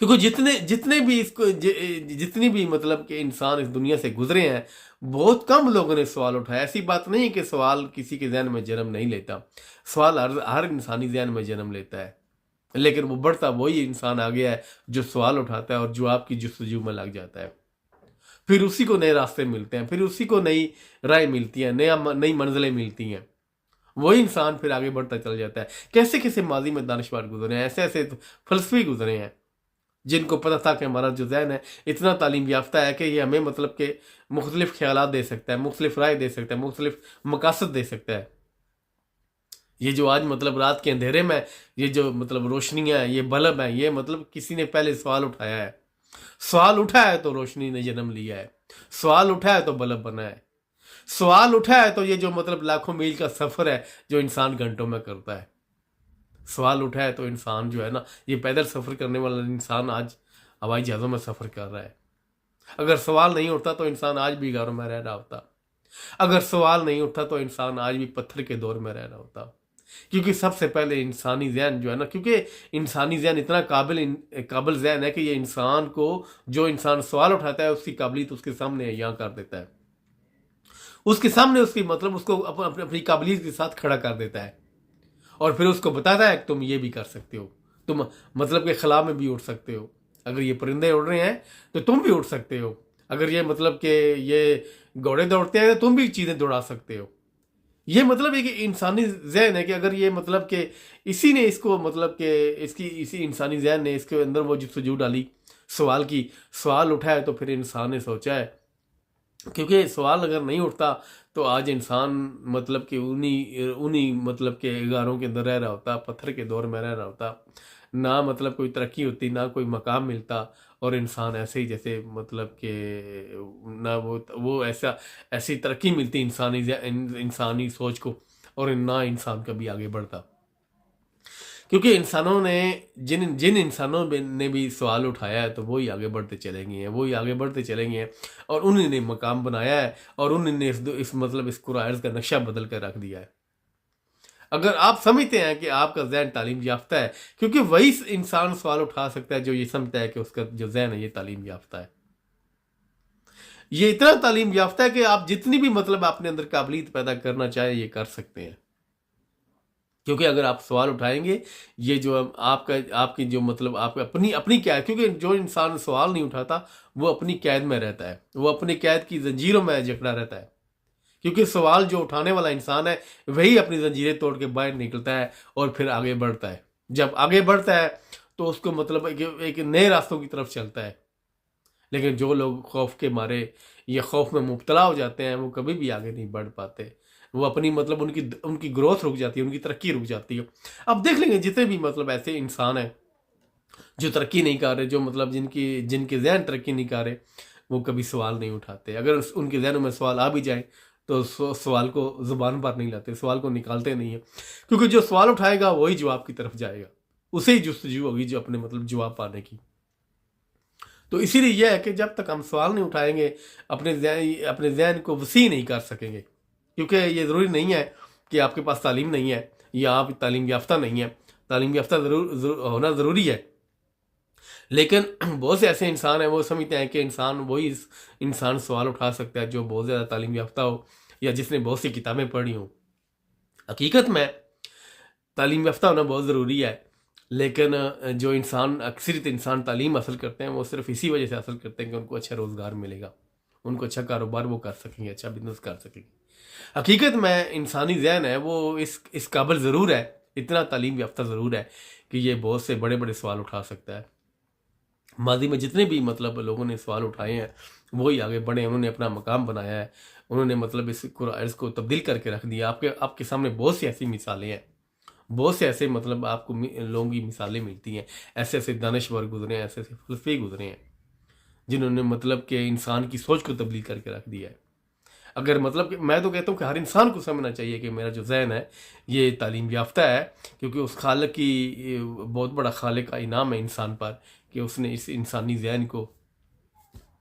کیونکہ جتنے بھی جتنی بھی مطلب کہ انسان اس دنیا سے گزرے ہیں، بہت کم لوگوں نے سوال اٹھایا۔ ایسی بات نہیں کہ سوال کسی کے ذہن میں جنم نہیں لیتا، سوال ہر انسانی ذہن میں جنم لیتا ہے، لیکن وہ بڑھتا وہی انسان آ گیا ہے جو سوال اٹھاتا ہے اور جو آپ کی جستجو میں لگ جاتا ہے۔ پھر اسی کو نئے راستے ملتے ہیں، پھر اسی کو نئی رائے ملتی ہیں، نئی منزلیں ملتی ہیں، وہی انسان پھر آگے بڑھتا چل جاتا ہے۔ کیسے کیسے ماضی میں دانشور گزرے ہیں، ایسے ایسے فلسفی گزرے ہیں جن کو پتہ تھا کہ ہمارا جو ذہن ہے اتنا تعلیم یافتہ ہے کہ یہ ہمیں مطلب کہ مختلف خیالات دے سکتا ہے، مختلف رائے دے سکتا ہے، مختلف مقاصد دے سکتا ہے۔ یہ جو آج مطلب رات کے اندھیرے میں یہ جو مطلب روشنیاں ہیں، یہ بلب ہیں، یہ مطلب کسی نے پہلے سوال اٹھایا ہے، سوال اٹھا ہے تو روشنی نے جنم لیا ہے، سوال اٹھا ہے تو بلب بنا ہے، سوال اٹھا ہے تو یہ جو مطلب لاکھوں میل کا سفر ہے جو انسان گھنٹوں میں کرتا ہے، سوال اٹھا ہے تو انسان جو ہے نا، یہ پیدل سفر کرنے والا انسان آج ہوائی جہازوں میں سفر کر رہا ہے۔ اگر سوال نہیں اٹھتا تو انسان آج بھی گھروں میں رہ رہا ہوتا، اگر سوال نہیں اٹھتا تو انسان آج بھی پتھر کے دور میں رہ رہا ہوتا، کیونکہ سب سے پہلے انسانی ذہن جو ہے نا، کیونکہ انسانی ذہن اتنا قابل ذہن ہے کہ یہ انسان کو، جو انسان سوال اٹھاتا ہے اس کی قابلیت اس کے سامنے یہاں کر دیتا ہے، اس کے سامنے اس کی مطلب اس کو اپنی قابلیت کے ساتھ کھڑا کر دیتا ہے، اور پھر اس کو بتاتا ہے کہ تم یہ بھی کر سکتے ہو، تم مطلب کہ خلا میں بھی اڑ سکتے ہو، اگر یہ پرندے اڑ رہے ہیں تو تم بھی اڑ سکتے ہو، اگر یہ مطلب کہ یہ گھوڑے دوڑتے ہیں تو تم بھی چیزیں دوڑا سکتے ہو۔ یہ مطلب ایک انسانی ذہن ہے کہ اگر یہ مطلب کہ اسی نے اس کو مطلب کہ اسی انسانی ذہن نے اس کے اندر وہ جستجو ڈالی سوال کی، سوال اٹھایا تو پھر انسان نے سوچا ہے، کیونکہ سوال اگر نہیں اٹھتا تو آج انسان مطلب کہ انہی مطلب کہ غاروں کے اندر رہ رہا ہوتا، پتھر کے دور میں رہ رہا ہوتا، نہ مطلب کوئی ترقی ہوتی، نہ کوئی مقام ملتا، اور انسان ایسے ہی جیسے مطلب کہ نہ وہ ایسی ترقی ملتی انسانی سوچ کو، اور نہ انسان کبھی آگے بڑھتا، کیونکہ انسانوں نے جن انسانوں نے بھی سوال اٹھایا ہے تو وہی آگے بڑھتے چلیں گے ہیں، وہی آگے بڑھتے چلیں گے ہیں، اور انہوں نے مقام بنایا ہے، اور انہوں نے اس قرآن کا نقشہ بدل کر رکھ دیا ہے۔ اگر آپ سمجھتے ہیں کہ آپ کا ذہن تعلیم یافتہ ہے، کیونکہ وہی انسان سوال اٹھا سکتا ہے جو یہ سمجھتا ہے کہ اس کا جو ذہن ہے یہ تعلیم یافتہ ہے، یہ اتنا تعلیم یافتہ ہے کہ آپ جتنی بھی مطلب اپنے اندر قابلیت پیدا کرنا چاہیں یہ کر سکتے ہیں، کیونکہ اگر آپ سوال اٹھائیں گے، یہ جو آپ کی جو مطلب آپ اپنی قید، کیونکہ جو انسان سوال نہیں اٹھاتا وہ اپنی قید میں رہتا ہے، وہ اپنی قید کی زنجیروں میں جکڑا رہتا ہے، کیونکہ سوال جو اٹھانے والا انسان ہے وہی اپنی زنجیریں توڑ کے باہر نکلتا ہے اور پھر آگے بڑھتا ہے۔ جب آگے بڑھتا ہے تو اس کو مطلب ایک نئے راستوں کی طرف چلتا ہے، لیکن جو لوگ خوف کے مارے یا خوف میں مبتلا ہو جاتے ہیں وہ کبھی بھی آگے نہیں بڑھ پاتے، وہ اپنی مطلب ان کی گروتھ رک جاتی ہے، ان کی ترقی رک جاتی ہے۔ اب دیکھ لیں گے جتنے بھی مطلب ایسے انسان ہیں جو ترقی نہیں کر رہے، جو مطلب جن کے ذہن ترقی نہیں کر رہے، وہ کبھی سوال نہیں اٹھاتے، اگر ان کے ذہنوں میں سوال آ بھی جائیں تو سوال کو زبان پر نہیں لاتے، سوال کو نکالتے نہیں ہیں، کیونکہ جو سوال اٹھائے گا وہی جواب کی طرف جائے گا، اسے ہی جستجو ہوگی جو اپنے مطلب جواب پانے کی۔ تو اسی لیے یہ ہے کہ جب تک ہم سوال نہیں اٹھائیں گے اپنے ذہن کو وسیع نہیں کر سکیں گے، کیونکہ یہ ضروری نہیں ہے کہ آپ کے پاس تعلیم نہیں ہے یا آپ تعلیم یافتہ نہیں ہے، تعلیم یافتہ ہونا ضروری ہے، لیکن بہت سے ایسے انسان ہیں وہ سمجھتے ہیں کہ وہی انسان سوال اٹھا سکتا ہے جو بہت زیادہ تعلیم یافتہ ہو یا جس نے بہت سی کتابیں پڑھی ہوں۔ حقیقت میں تعلیم یافتہ ہونا بہت ضروری ہے، لیکن جو اکثریت انسان تعلیم حاصل کرتے ہیں وہ صرف اسی وجہ سے حاصل کرتے ہیں کہ ان کو اچھا روزگار ملے گا، ان کو اچھا کاروبار وہ کر سکیں گے، اچھا بزنس کر سکیں گے۔ حقیقت میں انسانی ذہن ہے وہ اس قابل ضرور ہے، اتنا تعلیم یافتہ ضرور ہے کہ یہ بہت سے بڑے بڑے سوال اٹھا سکتا ہے۔ ماضی میں جتنے بھی مطلب لوگوں نے سوال اٹھائے ہیں وہی آگے بڑھے، انہوں نے اپنا مقام بنایا ہے، انہوں نے مطلب اس کو تبدیل کر کے رکھ دیا۔ آپ کے سامنے بہت سی ایسی مثالیں ہیں، بہت سے ایسے مطلب آپ کو لوگوں کی مثالیں ملتی ہیں، ایسے ایسے دانشور گزرے ہیں، ایسے ایسے فلسفی گزرے ہیں جنہوں نے مطلب کہ انسان کی سوچ کو تبدیل کر کے رکھ دیا ہے۔ اگر مطلب کہ میں تو کہتا ہوں کہ ہر انسان کو سمجھنا چاہیے کہ میرا جو ذہن ہے یہ تعلیم یافتہ ہے، کیونکہ اس خالق کی بہت بڑا خالق کا انعام ہے انسان پر کہ اس نے اس انسانی ذہن کو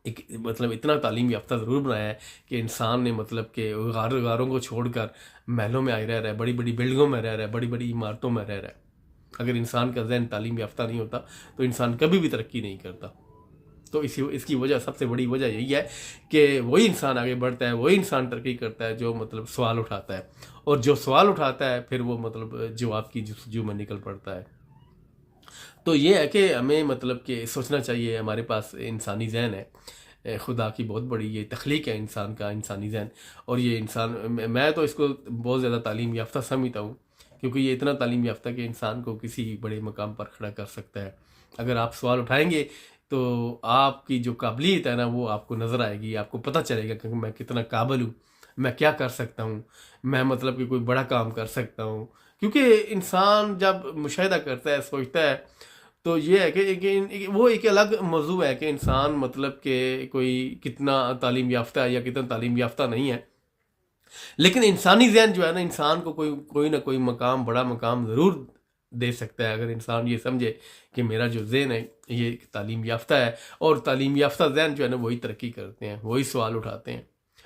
ایک مطلب اتنا تعلیم یافتہ ضرور بنایا ہے کہ انسان نے مطلب کہ غاروں کو چھوڑ کر محلوں میں آئی رہ رہا ہے، بڑی بڑی بلڈنگوں میں رہ رہا ہے، بڑی بڑی عمارتوں میں رہ رہا ہے۔ اگر انسان کا ذہن تعلیم یافتہ نہیں ہوتا تو انسان کبھی بھی ترقی نہیں کرتا. تو اس کی وجہ، سب سے بڑی وجہ یہی ہے کہ وہی انسان آگے بڑھتا ہے، وہی انسان ترقی کرتا ہے جو مطلب سوال اٹھاتا ہے، اور جو سوال اٹھاتا ہے پھر وہ مطلب جواب کی جستجو میں نکل پڑتا ہے. تو یہ ہے کہ ہمیں مطلب کہ سوچنا چاہیے. ہمارے پاس انسانی ذہن ہے، خدا کی بہت بڑی یہ تخلیق ہے انسان کا انسانی ذہن. اور یہ انسان، میں تو اس کو بہت زیادہ تعلیم یافتہ سمجھتا ہوں، کیونکہ یہ اتنا تعلیم یافتہ کہ انسان کو کسی بڑے مقام پر کھڑا کر سکتا ہے. اگر آپ سوال اٹھائیں گے تو آپ کی جو قابلیت ہے نا وہ آپ کو نظر آئے گی، آپ کو پتہ چلے گا کہ میں کتنا قابل ہوں، میں کیا کر سکتا ہوں، میں مطلب کہ کوئی بڑا کام کر سکتا ہوں. کیونکہ انسان جب مشاہدہ کرتا ہے، سوچتا ہے، تو یہ ہے کہ وہ ایک الگ موضوع ہے کہ انسان مطلب کہ کوئی کتنا تعلیم یافتہ ہے یا کتنا تعلیم یافتہ نہیں ہے. لیکن انسانی ذہن جو ہے نا، انسان کو کوئی نہ کوئی مقام، بڑا مقام ضرور دے سکتا ہے اگر انسان یہ سمجھے کہ میرا جو ذہن ہے یہ تعلیم یافتہ ہے. اور تعلیم یافتہ ذہن جو ہے نا وہی ترقی کرتے ہیں، وہی سوال اٹھاتے ہیں.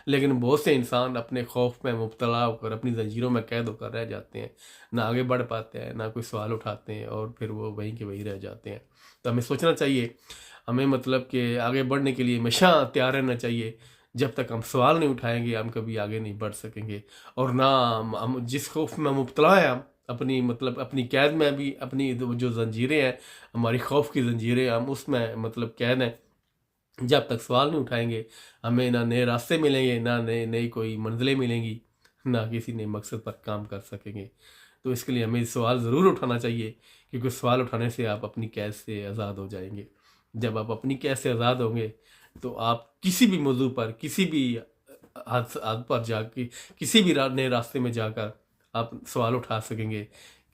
لیکن بہت سے انسان اپنے خوف میں مبتلا ہو کر اپنی زنجیروں میں قید ہو کر رہ جاتے ہیں، نہ آگے بڑھ پاتے ہیں، نہ کوئی سوال اٹھاتے ہیں، اور پھر وہ وہیں کے وہیں رہ جاتے ہیں. تو ہمیں سوچنا چاہیے، ہمیں مطلب کہ آگے بڑھنے کے لیے ہمیشہ تیار رہنا چاہیے. جب تک ہم سوال نہیں اٹھائیں گے ہم کبھی آگے نہیں بڑھ سکیں گے. اور نہ ہم جس خوف میں مبتلا ہیں، ہم اپنی مطلب اپنی قید میں بھی، اپنی جو زنجیریں ہیں، ہماری خوف کی زنجیریں، ہم اس میں مطلب قید ہیں. جب تک سوال نہیں اٹھائیں گے ہمیں نہ نئے راستے ملیں گے، نہ نئی کوئی منزلیں ملیں گی، نہ کسی نئے مقصد پر کام کر سکیں گے. تو اس کے لیے ہمیں سوال ضرور اٹھانا چاہیے، کیونکہ سوال اٹھانے سے آپ اپنی قید سے آزاد ہو جائیں گے. جب آپ اپنی قید سے آزاد ہوں گے تو آپ کسی بھی موضوع پر، کسی بھی حد پر جا کے، کسی بھی نئے راستے میں جا کر آپ سوال اٹھا سکیں گے.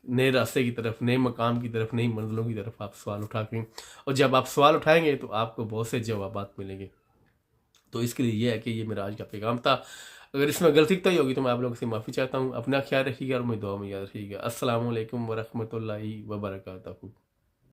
نئے راستے کی طرف، نئے مقام کی طرف، نئی منزلوں کی طرف آپ سوال اٹھا کے، اور جب آپ سوال اٹھائیں گے تو آپ کو بہت سے جوابات ملیں گے. تو اس کے لیے یہ ہے کہ یہ میرا آج کا پیغام تھا. اگر اس میں غلطی تو ہی ہوگی تو میں آپ لوگوں سے معافی چاہتا ہوں. اپنا خیال رکھیے گا اور مجھے دعا میں یاد رکھیے گا. السلام علیکم ورحمۃ اللہ وبرکاتہ.